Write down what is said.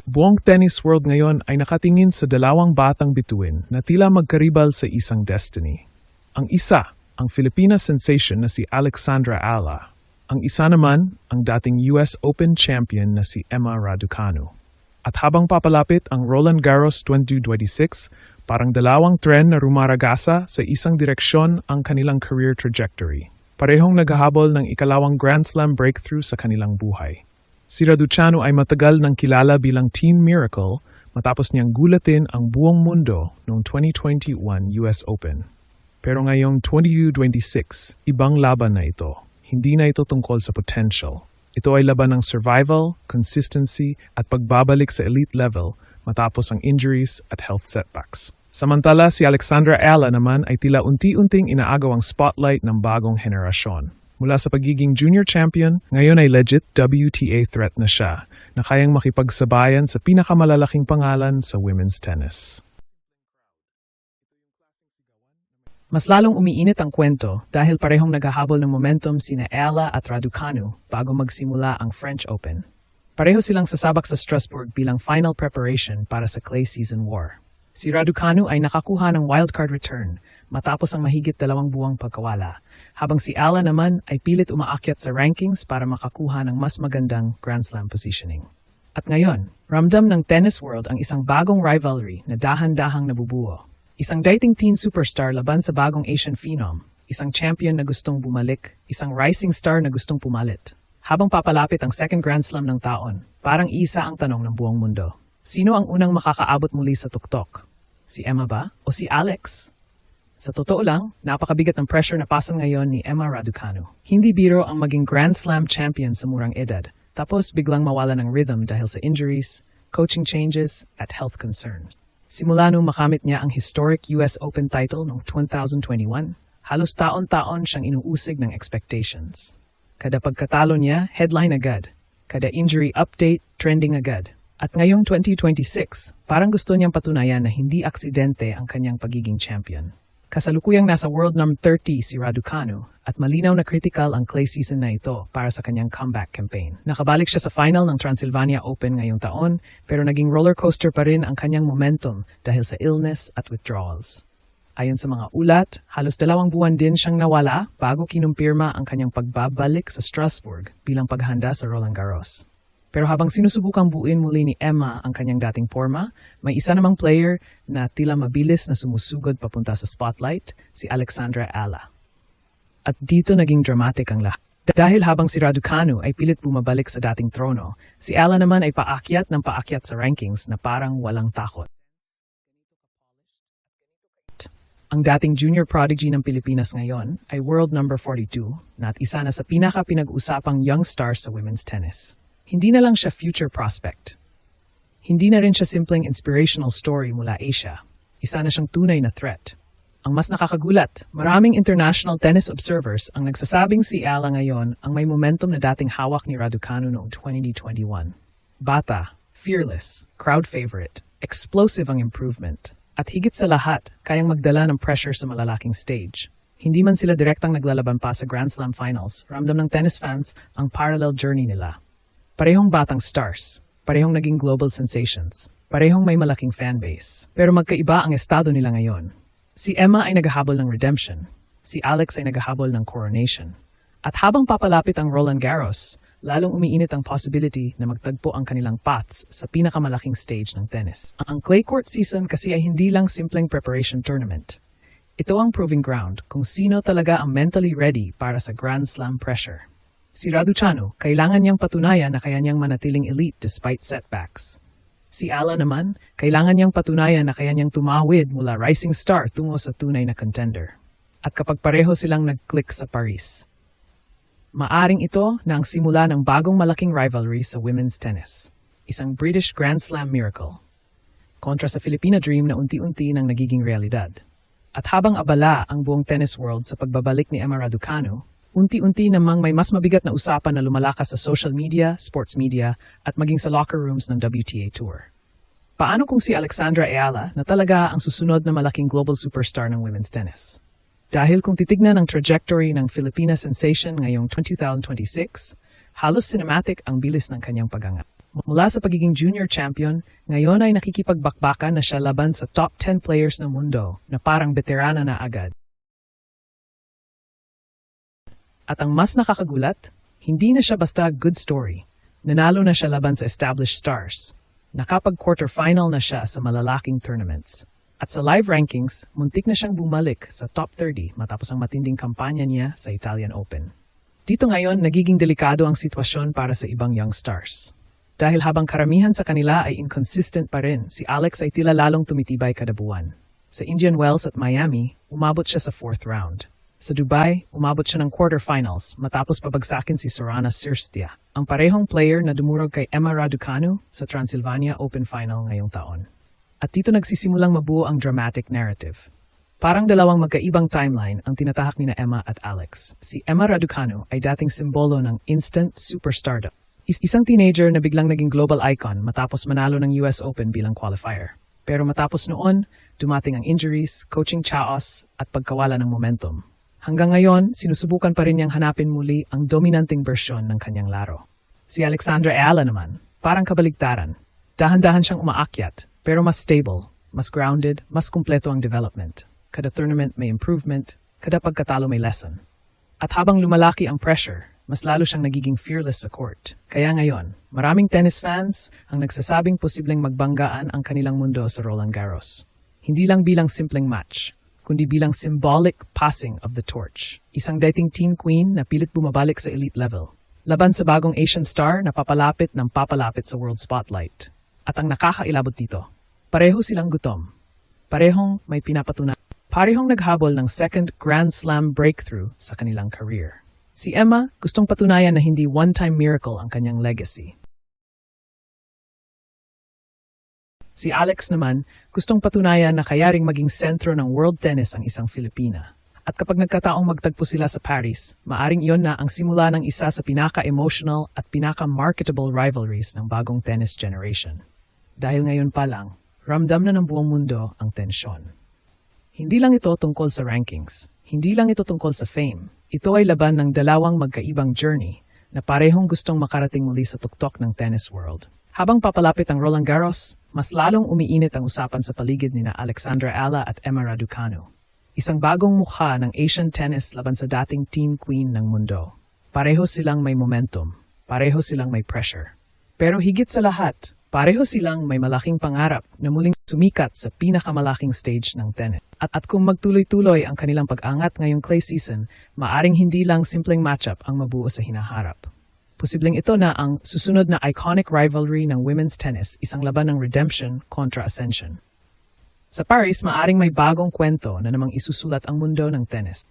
Buong tennis world ngayon ay nakatingin sa dalawang batang bituin na tila magkaribal sa isang destiny. Ang isa, ang Filipina sensation na si Alexandra Ala. Ang isa naman, ang dating US Open champion na si Emma Raducanu. At habang papalapit ang Roland Garros 2026, parang dalawang tren na rumaragasa sa isang direksyon ang kanilang career trajectory. Parehong naghahabol ng ikalawang Grand Slam breakthrough sa kanilang buhay. Si Raducanu ay matagal nang kilala bilang Teen Miracle matapos niyang gulatin ang buong mundo noong 2021 US Open. Pero ngayong 2026, ibang laban na ito. Hindi na ito tungkol sa potential. Ito ay laban ng survival, consistency at pagbabalik sa elite level matapos ang injuries at health setbacks. Samantala, si Alexandra Ala naman ay tila unti-unting inaagaw ang spotlight ng bagong henerasyon. Mula sa pagiging junior champion, ngayon ay legit WTA threat na siya, na kayang makipagsabayan sa pinakamalalaking pangalan sa women's tennis. Mas lalong umiinit ang kwento dahil parehong naghahabol ng momentum sina Ala at Raducanu bago magsimula ang French Open. Pareho silang sasabak sa Strasbourg bilang final preparation para sa clay season war. Si Raducanu ay nakakuha ng wildcard return matapos ang mahigit 2 buwang pagkawala, habang si Ala naman ay pilit umaakyat sa rankings para makakuha ng mas magandang Grand Slam positioning. At ngayon, ramdam ng tennis world ang isang bagong rivalry na dahan-dahang nabubuo. Isang dating teen superstar laban sa bagong Asian phenom, isang champion na gustong bumalik, isang rising star na gustong pumalit. Habang papalapit ang second Grand Slam ng taon, parang isa ang tanong ng buong mundo. Sino ang unang makakaabot muli sa tuktok? Si Emma ba o si Alex? Sa totoo lang, napakabigat ng pressure na pasan ngayon ni Emma Raducanu. Hindi biro ang maging Grand Slam champion sa murang edad, tapos biglang mawala ng rhythm dahil sa injuries, coaching changes, at health concerns. Simula nung makamit niya ang historic US Open title noong 2021, halos taon-taon siyang inuusig ng expectations. Kada pagkatalo niya, headline agad. Kada injury update, trending agad. At ngayong 2026, parang gusto niyang patunayan na hindi aksidente ang kanyang pagiging champion. Kasalukuyang nasa World No. 30 si Raducanu at malinaw na critical ang clay season na ito para sa kanyang comeback campaign. Nakabalik siya sa final ng Transylvania Open ngayong taon pero naging roller coaster pa rin ang kanyang momentum dahil sa illness at withdrawals. Ayon sa mga ulat, halos 2 buwan din siyang nawala bago kinumpirma ang kanyang pagbabalik sa Strasbourg bilang paghanda sa Roland Garros. Pero habang sinusubukang buuin muli ni Emma ang kanyang dating forma, may isa namang player na tila mabilis na sumusugod papunta sa spotlight, si Alexandra Ala. At dito naging dramatic ang lahat. Dahil habang si Raducanu ay pilit bumabalik sa dating trono, si Ala naman ay paakyat ng paakyat sa rankings na parang walang takot. Ang dating junior prodigy ng Pilipinas ngayon ay world number 42 na at isa na sa pinaka-pinag-usapang young stars sa women's tennis. Hindi na lang siya future prospect. Hindi na rin siya simpleng inspirational story mula Asia. Isa na siyang tunay na threat. Ang mas nakakagulat, maraming international tennis observers ang nagsasabing si Ala ngayon ang may momentum na dating hawak ni Raducanu noong 2021. Bata, fearless, crowd favorite, explosive ang improvement. At higit sa lahat, kayang magdala ng pressure sa malalaking stage. Hindi man sila direktang naglalaban pa sa Grand Slam finals, ramdam ng tennis fans ang parallel journey nila. Parehong batang stars, parehong naging global sensations, parehong may malaking fanbase. Pero magkaiba ang estado nila ngayon. Si Emma ay naghahabol ng redemption, si Alex ay naghahabol ng coronation. At habang papalapit ang Roland Garros, lalong umiinit ang possibility na magtagpo ang kanilang paths sa pinakamalaking stage ng tennis. Ang clay court season kasi ay hindi lang simpleng preparation tournament. Ito ang proving ground kung sino talaga ang mentally ready para sa Grand Slam pressure. Si Raducanu, kailangan niyang patunayan na kaya niyang manatiling elite despite setbacks. Si Ala naman, kailangan niyang patunayan na kaya niyang tumawid mula rising star tungo sa tunay na contender. At kapag pareho silang nag-click sa Paris, maaring ito na ang simula ng bagong malaking rivalry sa women's tennis. Isang British Grand Slam miracle. Kontra sa Filipina dream na unti-unti nang nagiging realidad. At habang abala ang buong tennis world sa pagbabalik ni Emma Raducanu, unti-unti namang may mas mabigat na usapan na lumalakas sa social media, sports media, at maging sa locker rooms ng WTA Tour. Paano kung si Alexandra Ala na talaga ang susunod na malaking global superstar ng women's tennis? Dahil kung titignan ang trajectory ng Filipina sensation ngayong 2026, halos cinematic ang bilis ng kanyang pagangat. Mula sa pagiging junior champion, ngayon ay nakikipagbakbakan na siya laban sa top 10 players ng mundo na parang veterana na agad. At ang mas nakakagulat, hindi na siya basta good story. Nanalo na siya laban sa established stars. Nakapag-quarterfinal na siya sa malalaking tournaments. At sa live rankings, muntik na siyang bumalik sa top 30 matapos ang matinding kampanya niya sa Italian Open. Dito ngayon, nagiging delikado ang sitwasyon para sa ibang young stars. Dahil habang karamihan sa kanila ay inconsistent pa rin, si Alex ay tila lalong tumitibay kada buwan. Sa Indian Wells at Miami, umabot siya sa 4th round. Sa Dubai, umabot siya ng quarterfinals matapos pabagsakin si Sorana Cirstea, ang parehong player na dumurog kay Emma Raducanu sa Transylvania Open Final ngayong taon. At dito nagsisimulang mabuo ang dramatic narrative. Parang dalawang magkaibang timeline ang tinatahak ni na Emma at Alex. Si Emma Raducanu ay dating simbolo ng instant superstardom. Isang teenager na biglang naging global icon matapos manalo ng US Open bilang qualifier. Pero matapos noon, dumating ang injuries, coaching chaos, at pagkawala ng momentum. Hanggang ngayon, sinusubukan pa rin niyang hanapin muli ang dominanting bersyon ng kanyang laro. Si Alexandra Ayala naman, parang kabaligtaran. Dahan-dahan siyang umaakyat, pero mas stable, mas grounded, mas kumpleto ang development. Kada tournament may improvement, kada pagkatalo may lesson. At habang lumalaki ang pressure, mas lalo siyang nagiging fearless sa court. Kaya ngayon, maraming tennis fans ang nagsasabing posibleng magbanggaan ang kanilang mundo sa Roland Garros. Hindi lang bilang simpleng match, kundi bilang symbolic passing of the torch. Isang dating teen queen na pilit bumabalik sa elite level. Laban sa bagong Asian star na papalapit ng papalapit sa world spotlight. At ang nakakailabot dito, pareho silang gutom. Parehong may pinapatunayan. Parehong naghabol ng second Grand Slam breakthrough sa kanilang career. Si Emma gustong patunayan na hindi one-time miracle ang kanyang legacy. Si Alex naman gustong patunayan na kayaring maging sentro ng world tennis ang isang Filipina. At kapag nagkataong magtagpo sila sa Paris, maaring iyon na ang simula ng isa sa pinaka-emotional at pinaka-marketable rivalries ng bagong tennis generation. Dahil ngayon pa lang, ramdam na ng buong mundo ang tensyon. Hindi lang ito tungkol sa rankings. Hindi lang ito tungkol sa fame. Ito ay laban ng dalawang magkaibang journey na parehong gustong makarating muli sa tuktok ng tennis world. Habang papalapit ang Roland Garros, mas lalong umiinit ang usapan sa paligid nina Alexandra Ayala at Emma Raducanu. Isang bagong mukha ng Asian tennis laban sa dating teen queen ng mundo. Pareho silang may momentum. Pareho silang may pressure. Pero higit sa lahat, pareho silang may malaking pangarap na muling sumikat sa pinakamalaking stage ng tennis. At kung magtuloy-tuloy ang kanilang pag-angat ngayong clay season, maaring hindi lang simpleng matchup ang mabuo sa hinaharap. Posibleng ito na ang susunod na iconic rivalry ng women's tennis, isang laban ng redemption kontra ascension. Sa Paris, maaring may bagong kwento na namang isusulat ang mundo ng tennis.